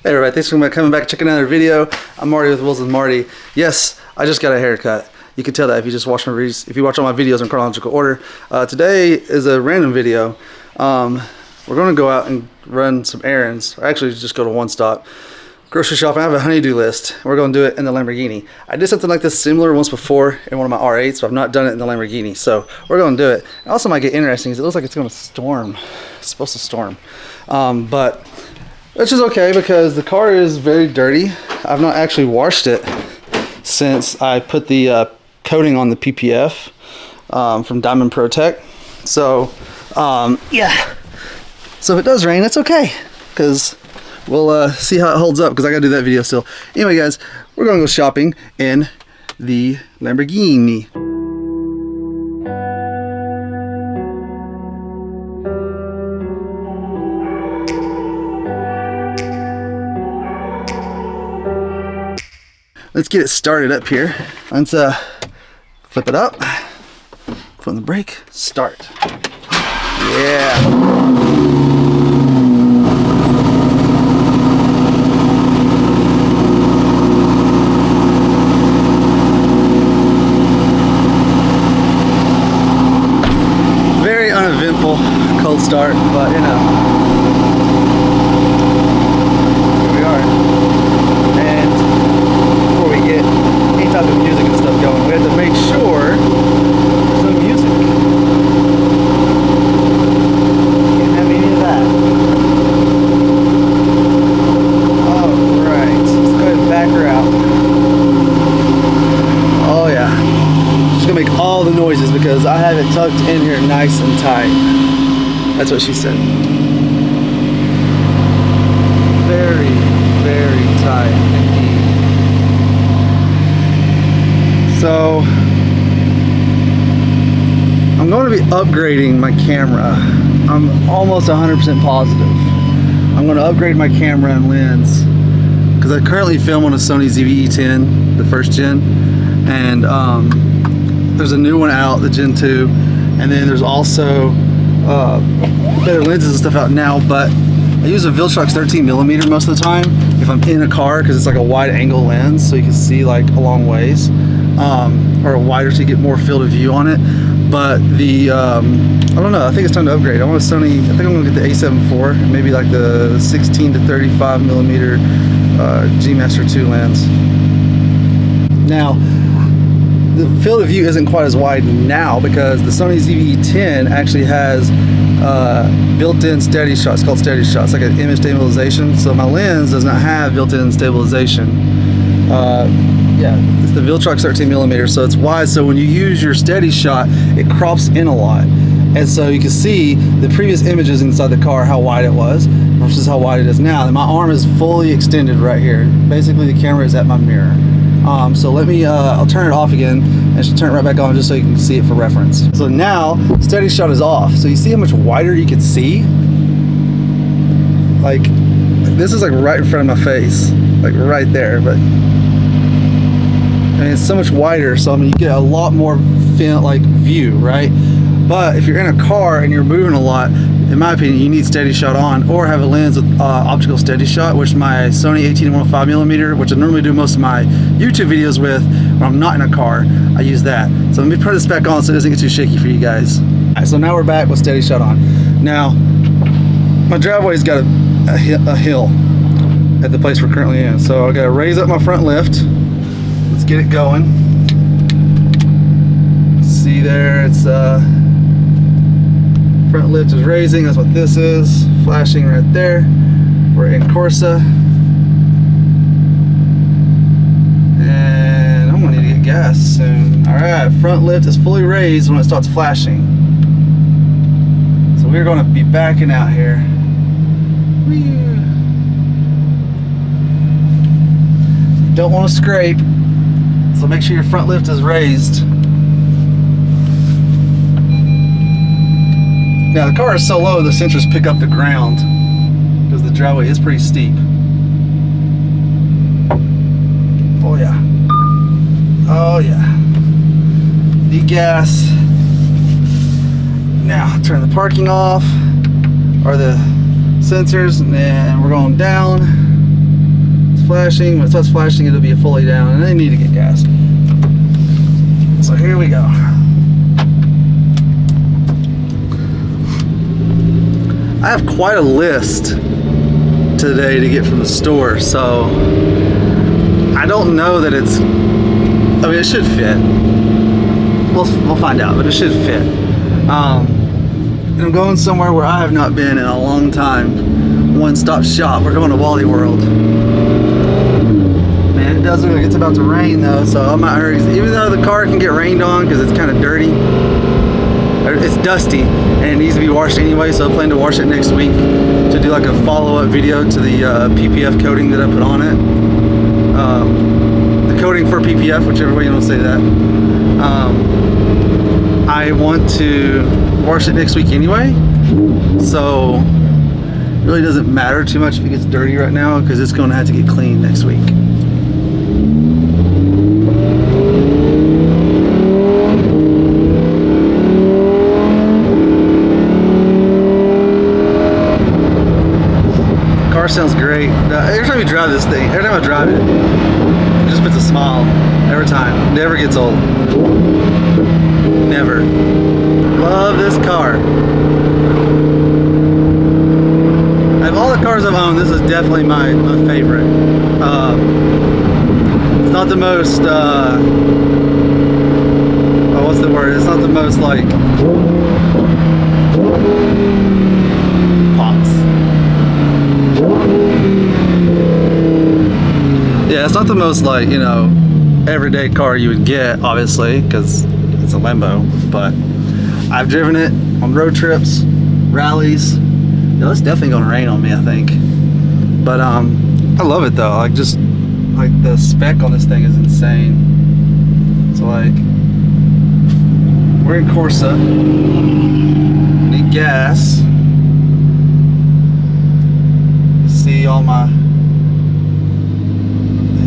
Hey everybody, thanks for coming back, checking out another video. I'm Marty with Wheels with Marty. Yes, I just got a haircut. You can tell that if you just watch my videos, if you watch all my videos in chronological order. Today is a random video. We're going to go out and run some errands. Or actually, just go to one stop. Grocery shopping. I have a honey-do list. We're going to do it in the Lamborghini. I did something like this similar once before in one of my R8s, but I've not done it in the Lamborghini. So we're going to do it. It also might get interesting because it looks like it's going to storm. It's supposed to storm. But which is okay because the car is very dirty. I've not actually washed it since I put the coating on the PPF from Diamond Protect. So yeah. So if it does rain, it's okay because we'll see how it holds up because I gotta do that video still. Anyway, guys, we're gonna go shopping in the Lamborghini. Let's get it started up here. Let's flip it up, put on the brake, start. Yeah. Very uneventful cold start, but you know, here we are. And before we get any type of music and stuff going, we have to make sure there's no music. Can't have any of that. Alright, let's go ahead and back her out. Oh yeah. She's gonna make all the noises because I have it tucked in here nice and tight. That's what she said. Very, very tight indeed. So I'm going to be upgrading my camera. I'm almost 100% positive. I'm going to upgrade my camera and lens because I currently film on a Sony ZV-E10, the first gen, and there's a new one out, the Gen 2, and then there's also better lenses and stuff out now, but I use a Viltrox 13mm most of the time if I'm in a car because it's like a wide angle lens so you can see like a long ways, or wider so you get more field of view on it. But the I don't know, I think it's time to upgrade. I want a Sony, I think I'm gonna get the A7 IV, maybe like the 16 to 35mm G Master 2 lens. Now the field of view isn't quite as wide now because the Sony ZV-E10 actually has built-in steady shot. It's called steady shot. It's like an image stabilization. So my lens does not have built-in stabilization. Yeah, it's the Viltrox 13mm, so it's wide. So when you use your steady shot, it crops in a lot, and so you can see the previous images inside the car how wide it was versus how wide it is now. And my arm is fully extended right here. Basically, the camera is at my mirror. So let me, I'll turn it off again and she'll turn it right back on just so you can see it for reference. So now, steady shot is off. So you see how much wider you can see? Like, this is like right in front of my face. Like right there, but, I mean, it's so much wider. So I mean, you get a lot more view, right? But if you're in a car and you're moving a lot, in my opinion, you need steady shot on or have a lens with optical steady shot, which my Sony 18-105mm, which I normally do most of my YouTube videos with when I'm not in a car, I use that. So let me put this back on so it doesn't get too shaky for you guys. All right, so now we're back with steady shot on. Now, my driveway's got a hill at the place we're currently in. So I gotta raise up my front lift. Let's get it going. See there, it's front lift is raising, that's what this is. Flashing right there. We're in Corsa. And I'm gonna need to get gas soon. Alright, front lift is fully raised when it starts flashing. So we're gonna be backing out here. Don't want to scrape, so make sure your front lift is raised. Now the car is so low, the sensors pick up the ground because the driveway is pretty steep. Oh yeah. Oh yeah. Degas. Now turn the parking off, or the sensors, and then we're going down. flashing. When it starts flashing, it'll be fully down, and they need to get gas. So here we go. I have quite a list today to get from the store, so I don't know that it's, I mean, it should fit. We'll find out, but it should fit. And I'm going somewhere where I have not been in a long time. One-stop shop. We're going to Wally World. Man, it does look like it's about to rain though, so I might hurry. Even though the car can get rained on because it's kind of dirty, it's dusty and it needs to be washed anyway, so I plan to wash it next week to do like a follow-up video to the PPF coating that I put on it. The coating for PPF, whichever way you want to say that. I want to wash it next week anyway, so it really doesn't matter too much if it gets dirty right now because it's going to have to get cleaned next week. Car sounds great. Every time you drive this thing, every time I drive it, it just puts a smile every time. Never gets old. Never. Love this car. Out of all the cars I've owned, this is definitely my favorite. It's not the most, what's the word? It's not the most like pops. Yeah, it's not the most like, you know, everyday car you would get, obviously, because it's a Lambo, but I've driven it on road trips, rallies. No, it's definitely gonna rain on me, I think. But I love it though. Like, just like the spec on this thing is insane. So like, we're in Corsa. Need gas. See all my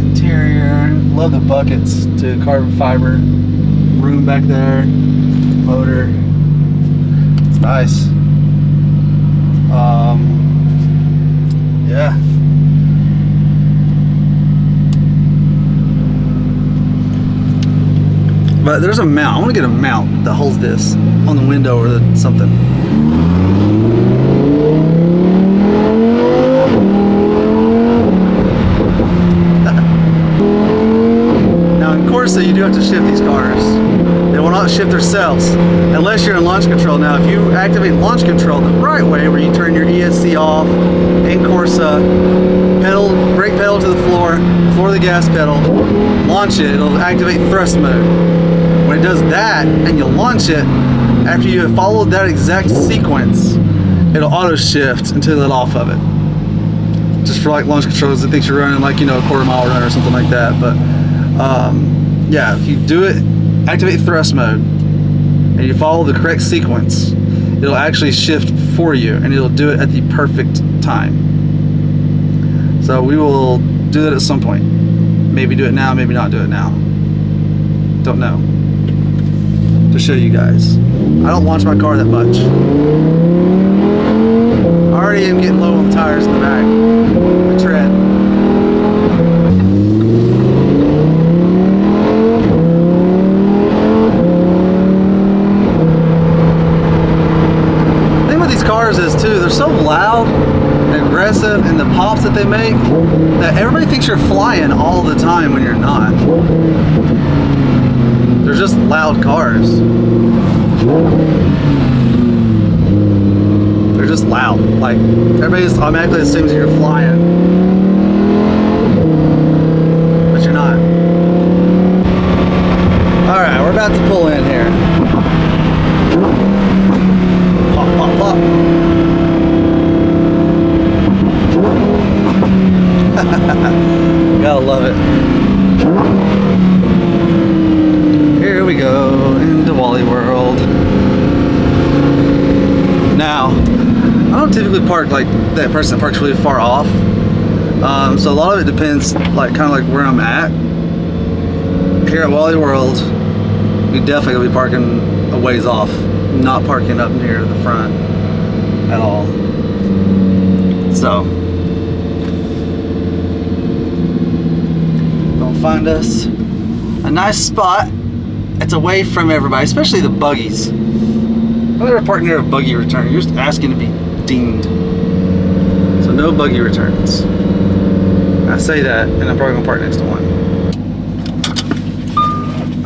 interior. Love the buckets too. Carbon fiber. Room back there. Motor. It's nice. Yeah. But there's a mount. I want to get a mount that holds this on the window or something. Now in Corsa, you do have to shift these cars. They will not shift themselves unless you're in launch control. Now, if you activate launch control the right way, where you turn your ESC off in Corsa, brake pedal to the floor the gas pedal, launch it, it'll activate thrust mode. When it does that and you launch it, after you have followed that exact sequence, it'll auto shift until you let off of it. Just for like launch controls, it thinks you're running like, you know, a quarter-mile run or something like that. But yeah, if you do it, activate thrust mode, and you follow the correct sequence, it'll actually shift for you, and it'll do it at the perfect time. So we will do that at some point. Maybe do it now, maybe not do it now. Don't know. To show you guys. I don't launch my car that much. I already am getting low on the tires in the back. The tread. The thing with these cars is too, they're so loud and aggressive, and the pops that they make, that everybody thinks you're flying all the time when you're not. They're just loud cars. They're just loud. Like, everybody just automatically assumes that you're flying, but you're not. Alright, we're about to pull in here. Pop, pop, pop. Gotta love it. Here we go into Wally World. Now, I don't typically park like that person that parks really far off. So a lot of it depends, like kind of like where I'm at. Here at Wally World, we definitely gonna be parking a ways off, not parking up near the front at all. So find us a nice spot. It's away from everybody, especially the buggies. I've never parked near a buggy return. You're just asking to be dinged. So no buggy returns. I say that, and I'm probably gonna park next to one.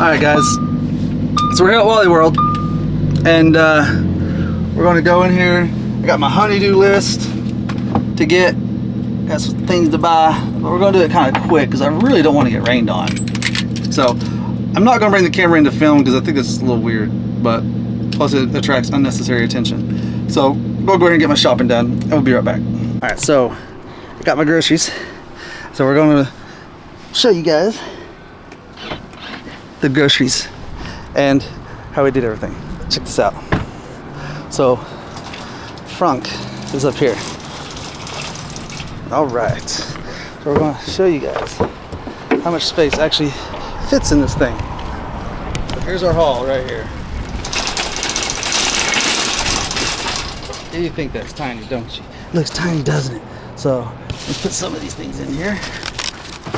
All right, guys. So we're here at Wally World, and we're gonna go in here. I got my honey-do list to get. Got some things to buy, but we're gonna do it kind of quick because I really don't want to get rained on. So I'm not gonna bring the camera in to film because I think that's a little weird, but plus it attracts unnecessary attention. So we'll go ahead and get my shopping done, and we'll be right back. All right, so I got my groceries. So we're gonna show you guys the groceries and how we did everything. Check this out. So Frank is up here. All right, so we're going to show you guys how much space actually fits in this thing. So here's our haul right here. You think that's tiny, don't you? It looks tiny, doesn't it? So let's put some of these things in here.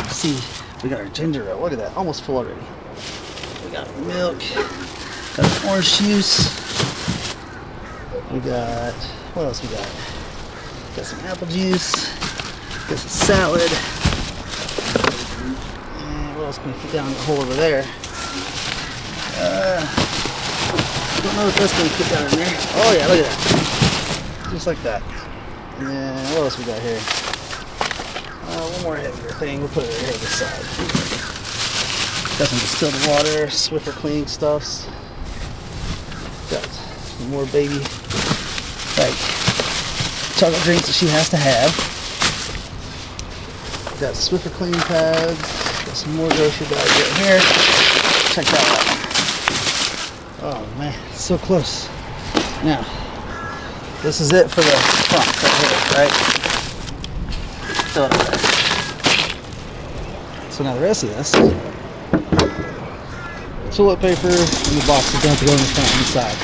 See, we got our ginger ale. Look at that, almost full already. We got milk, got orange juice. We got, what else we got? Got some apple juice. Got some salad. And what else can we fit down the hole over there? Don't know if that's going to fit down in there. Oh yeah, look at that. Just like that. And then what else we got here? One more heavier thing. We'll put it right here to the side. Got some distilled water, Swiffer cleaning stuffs. Got some more baby like chocolate drinks that she has to have. Got Swiffer cleaning pads. Got some more grocery bags right here. Check that out. Oh man, it's so close. Now, this is it for the front right here, right? Fill it up there. So now the rest of this, toilet paper and the boxes don't have to go in the front and the side.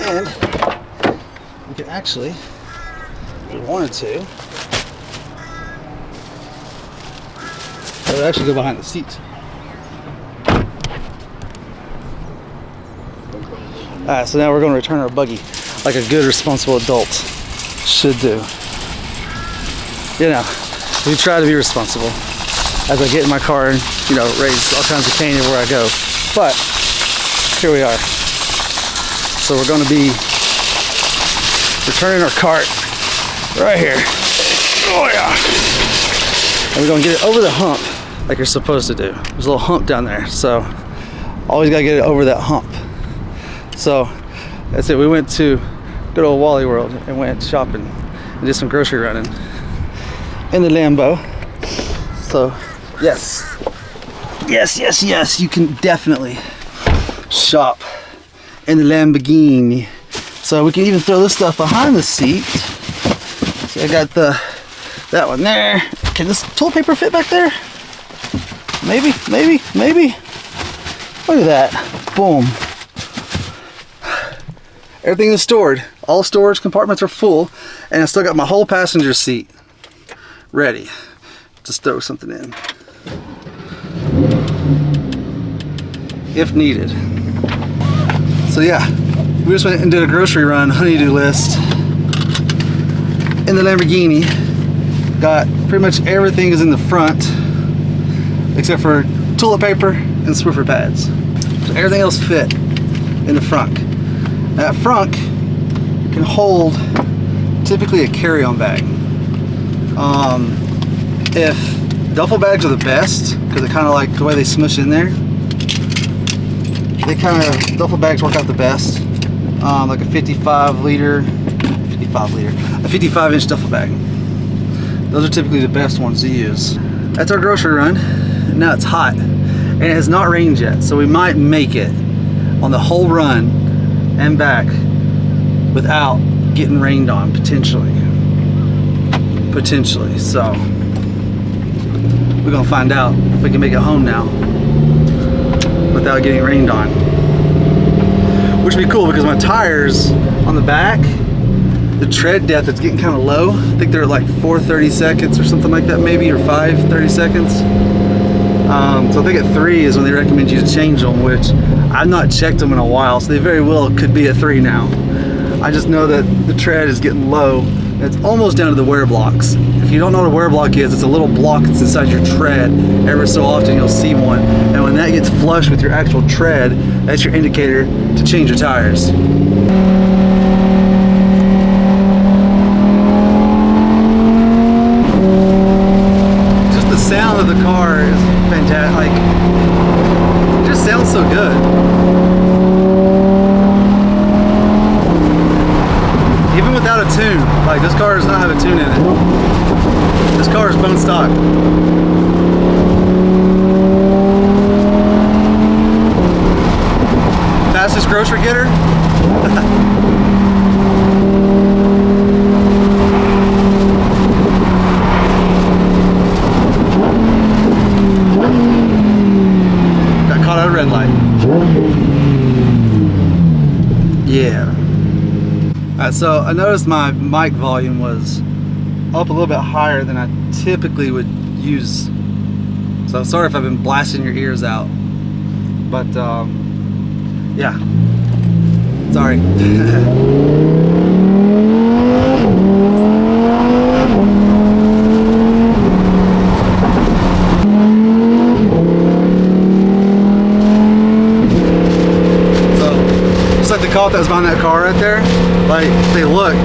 And we can actually, if we wanted to, it would actually go behind the seat. Alright, so now we're going to return our buggy like a good responsible adult should do. You know, we try to be responsible as I get in my car and, you know, raise all kinds of cane everywhere I go. But here we are. So we're going to be returning our cart right here. Oh yeah. And we're going to get it over the hump like you're supposed to do. There's a little hump down there, so always got to get it over that hump. So that's it. We went to good old Wally World and went shopping and did some grocery running in the Lambo. So yes, you can definitely shop in the Lamborghini. So we can even throw this stuff behind the seat. So I got that one there. Can this toilet paper fit back there? Maybe. Look at that. Boom. Everything is stored. All storage compartments are full, and I still got my whole passenger seat ready. Just throw something in if needed. So yeah, we just went and did a grocery run, honey-do list in the Lamborghini. Got pretty much everything is in the front except for toilet paper and Swiffer pads. So everything else fit in the front. That front can hold typically a carry-on bag. If duffel bags are the best, because they kind of like the way they smush in there, duffel bags work out the best. Like a 55-inch duffel bag. Those are typically the best ones to use. That's our grocery run. Now it's hot, and it has not rained yet, so we might make it on the whole run and back without getting rained on, potentially. So we're gonna find out if we can make it home now without getting rained on, which would be cool because my tires on the back the tread depth, it's getting kind of low. I think they're at like 430 seconds or something like that, maybe, or 530 seconds. So I think at 3 is when they recommend you to change them, which I've not checked them in a while, so they very well could be at 3 now. I just know that the tread is getting low. It's almost down to the wear blocks. If you don't know what a wear block is, it's a little block that's inside your tread. Every so often you'll see one, and when that gets flush with your actual tread, that's your indicator to change your tires. Just the sound of the car is fantastic. Like, it just sounds so good. Even without a tune, like this car does not have a tune in it. This car is bone stock. Fastest grocery getter? Got caught at a red light. Yeah. Alright, so I noticed my mic volume was up a little bit higher than I typically would use. So sorry if I've been blasting your ears out. But yeah. Sorry. The cop that was behind that car right there, like, they look,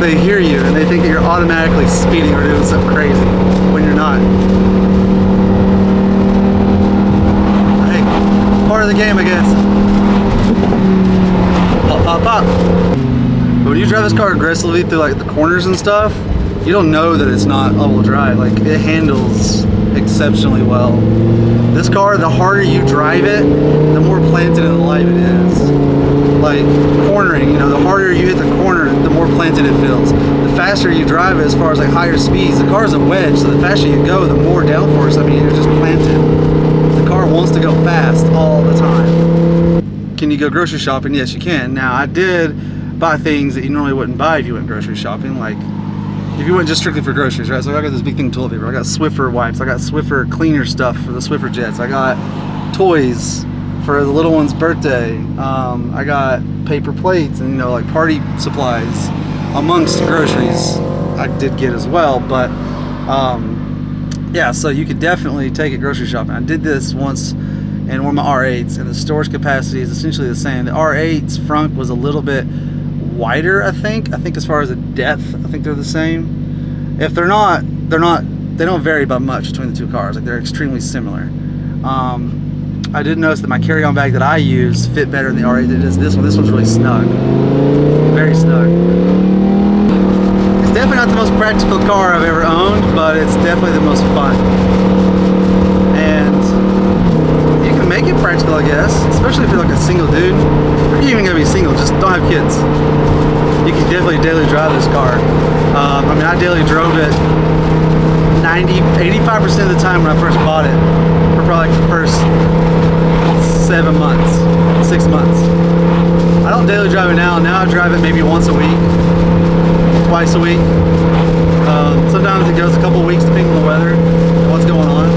they hear you, and they think that you're automatically speeding or doing something crazy when you're not. Hey, part of the game, I guess. Pop, pop, pop. But when you drive this car aggressively through like the corners and stuff, you don't know that it's not all-wheel drive. Like, it handles exceptionally well. This car, the harder you drive it, the more planted in the life it is. Like cornering, you know, the harder you hit the corner, the more planted it feels. The faster you drive it, as far as like higher speeds, the car's a wedge, so the faster you go, the more downforce. I mean, you're just planted. The car wants to go fast all the time. Can you go grocery shopping? Yes, you can. Now, I did buy things that you normally wouldn't buy if you went grocery shopping, like if you went just strictly for groceries, right? So I got this big thing of toilet paper. I got Swiffer wipes. I got Swiffer cleaner stuff for the Swiffer jets. I got toys for the little one's birthday. I got paper plates and, you know, like party supplies amongst groceries I did get as well. But yeah, so you could definitely take it grocery shopping. I did this once in one of my R8s, and the storage capacity is essentially the same. The R8's front was a little bit wider, I think as far as the depth, I think they're the same. If they're not, they don't vary by much between the two cars. Like, they're extremely similar. I did notice that my carry-on bag that I use fit better in the R8 than it is this one. This one's really snug, very snug. It's definitely not the most practical car I've ever owned, but it's definitely the most fun. And you can make it practical, I guess, especially if you're like a single dude. Or you're even gonna be single, just don't have kids. You can definitely daily drive this car. I mean, I daily drove it 85% of the time when I first bought it, for probably like the first 7 months, 6 months. I don't daily drive it now. Now I drive it maybe once a week, twice a week. Sometimes it goes a couple weeks depending on the weather and what's going on.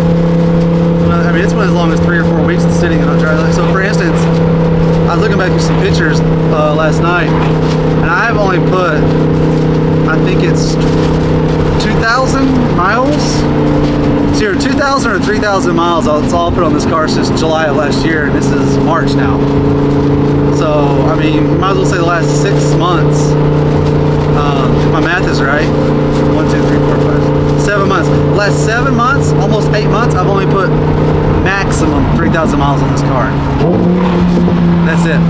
I mean, it's been as long as 3 or 4 weeks sitting and I'll drive it. So for instance, I was looking back at some pictures last night, and I have only put, I think it's 2,000 miles. It's either 2,000 or 3,000 miles. That's all I put on this car since July of last year, and this is March now. So, I mean, you might as well say the last 6 months, if my math is right. 1, 2, 3, 4, 5, 7 months. The last 7 months, almost 8 months, I've only put maximum 3,000 miles on this car. That's it.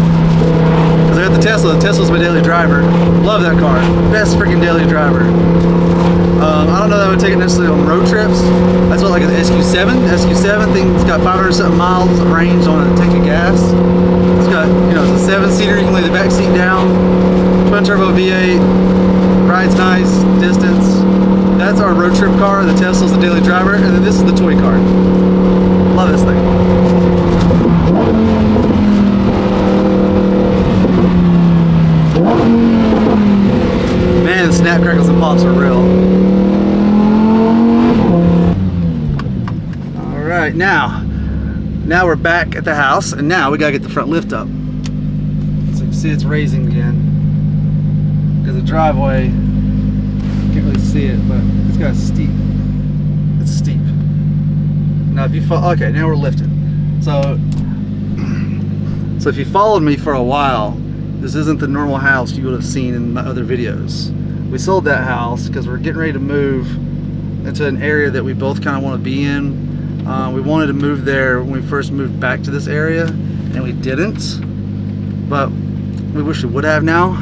Because I got the Tesla. The Tesla's my daily driver. Love that car. Best freaking daily driver. I don't know that I would take it necessarily on road trips. That's what, like an SQ7. SQ7 thing's got 500 something miles of range on a tank of gas. It's got, you know, it's a 7-seater. You can lay the back seat down. Twin turbo V8. Rides nice. Distance. That's our road trip car. The Tesla's the daily driver. And then this is the toy car. Love this thing. snap, crackles, and pops are real. All right, now we're back at the house, and now we gotta get the front lift up. So you can see it's raising again because the driveway, can't really see it, but it's got steep. It's steep. Now if you follow, okay, now we're lifted. So if you followed me for a while, this isn't the normal house you would have seen in my other videos. We sold that house because we're getting ready to move into an area that we both kind of want to be in. We wanted to move there when we first moved back to this area, and we didn't, but we wish we would have now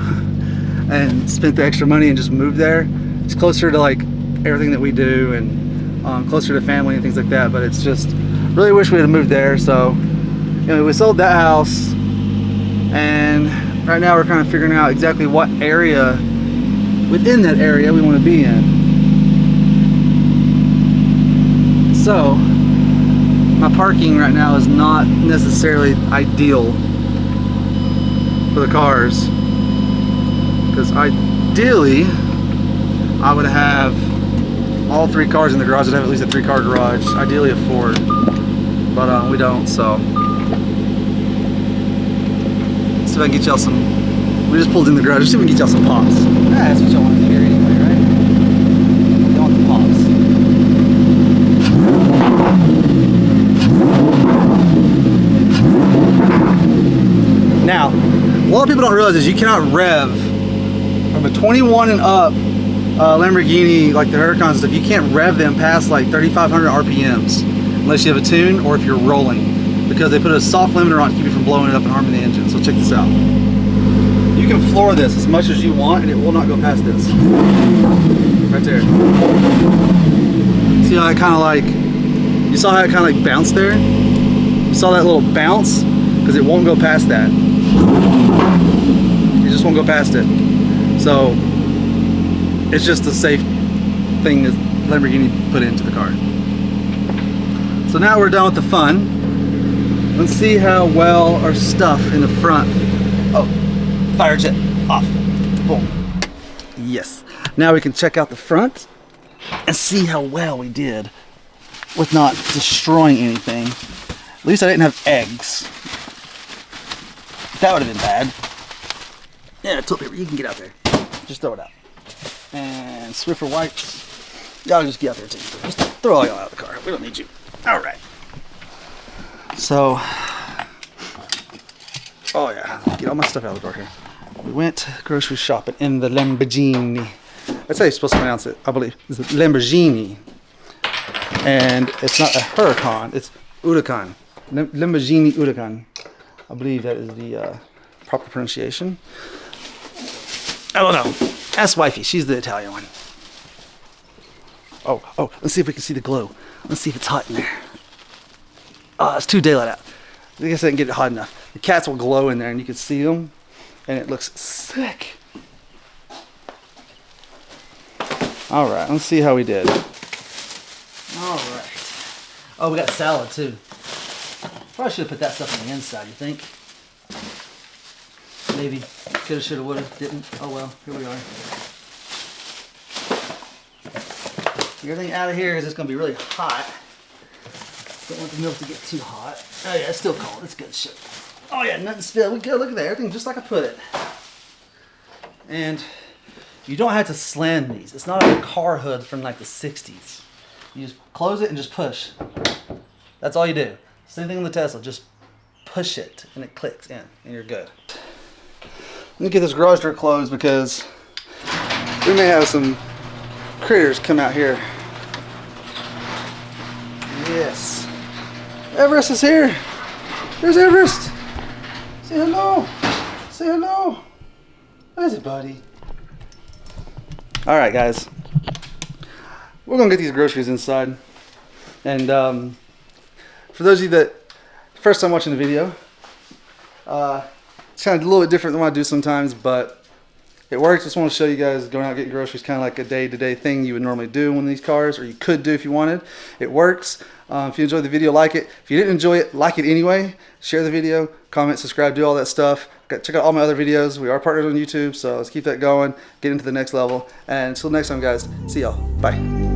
and spent the extra money and just moved there. It's closer to like everything that we do, and closer to family and things like that, but it's just really wish we had moved there. So anyway, we sold that house, and right now we're kind of figuring out exactly what area within that area we want to be in. So my parking right now is not necessarily ideal for the cars, because ideally I would have all 3 cars in the garage. I'd have at least a 3-car garage, ideally a 4, but we don't. So see if I can get y'all some. We just pulled in the garage. Just see if we can get y'all some pops. That's what y'all want to hear anyway, right? You want the pops. Now, a lot of people don't realize is you cannot rev from a 21 and up Lamborghini, like the Huracans stuff. You can't rev them past like 3,500 RPMs unless you have a tune or if you're rolling, because they put a soft limiter on to keep you from blowing it up and harming the engine. So check this out. You can floor this as much as you want, and it will not go past this. Right there. See how it kind of like, you saw how it kind of like bounced there? You saw that little bounce? Because it won't go past that. It just won't go past it. So it's just a safe thing that Lamborghini put into the car. So now we're done with the fun. Let's see how well our stuff in the front. Oh, fire jet off. Boom. Yes. Now we can check out the front and see how well we did with not destroying anything. At least I didn't have eggs. That would have been bad. Yeah, toilet paper. You can get out there. Just throw it out. And Swiffer wipes. Y'all just get out there too. Just throw all y'all out of the car. We don't need you. All right. So, oh yeah, get all my stuff out of the door here. We went grocery shopping in the Lamborghini. That's how you're supposed to pronounce it, I believe. It's a Lamborghini. And it's not a Huracan, it's Huracan. Lamborghini Huracan. I believe that is the proper pronunciation. I don't know. Ask wifey, she's the Italian one. Oh, let's see if we can see the glow. Let's see if it's hot in there. Oh, it's too daylight out. I guess I didn't get it hot enough. The cats will glow in there and you can see them, and it looks sick. All right, let's see how we did. All right. Oh, we got salad too. Probably should have put that stuff on the inside, you think? Maybe. Coulda, shoulda, woulda. Didn't. Oh well, here we are. Everything out of here is just going to be really hot. Don't want the milk to get too hot. Oh yeah, it's still cold. It's good shit. Oh yeah, nothing spilled. We good. Look at that. Everything just like I put it. And you don't have to slam these. It's not like a car hood from like the 60s. You just close it and just push. That's all you do. Same thing on the Tesla. Just push it and it clicks in and you're good. Let me get this garage door closed because we may have some critters come out here. Yes. Everest is here. There's Everest. Say hello. Say hello. Where's it, buddy? Alright, guys. We're going to get these groceries inside. And for those of you that first time watching the video, it's kind of a little bit different than what I do sometimes, but it works. Just want to show you guys going out getting groceries, kind of like a day-to-day thing you would normally do in one of these cars, or you could do if you wanted. It works. If you enjoyed the video, like it. If you didn't enjoy it, like it anyway. Share the video, comment, subscribe, do all that stuff. check out all my other videos. We are partners on YouTube, so let's keep that going, get into the next level. And until next time, guys, see y'all. Bye.